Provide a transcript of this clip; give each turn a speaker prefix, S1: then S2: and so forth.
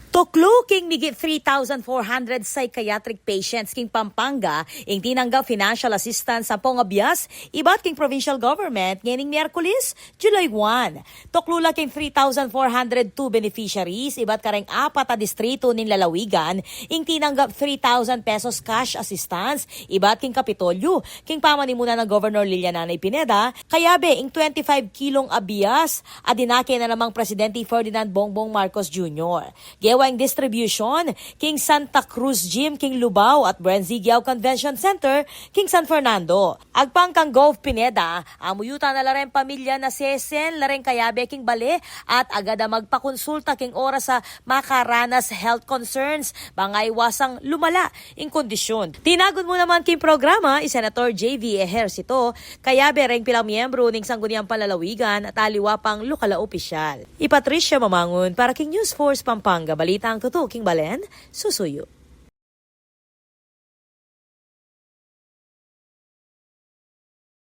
S1: Tuklo king migit 3,400 psychiatric patients king Pampanga ing tinanggap financial assistance sa pongabiyas ibat king provincial government ngayong Miyerkules, July 1. Tuklo king 3,402 beneficiaries ibat kareng apat na distrito nin lalawigan ing tinanggap 3,000 pesos cash assistance ibat king Kapitolyo king pamanimuna ng Governor Liliana Pineda kayabe ing 25 kilong abiyas adinake na namang Presidente Ferdinand Bongbong Marcos Jr. Gewang distribution king Santa Cruz Gym king Lubao at Brenzigiao Convention Center king San Fernando. Agpang kang Gov Pineda, amuyuta na lareng pamilya na sesen lareng kayabe king bale at agada magpakonsulta king oras sa makaranas health concerns bangay wasang lumala ing kondisyon. Tinagon mo naman king programa Senator J.V. Ejercito kayabe reng pilang miyembro ning sangguniang palalawigan at aliwa pang lokal na opisyal. Patricia Mamangon para king News Force Pampanga. Balita ang tutuking Balen, susuyo.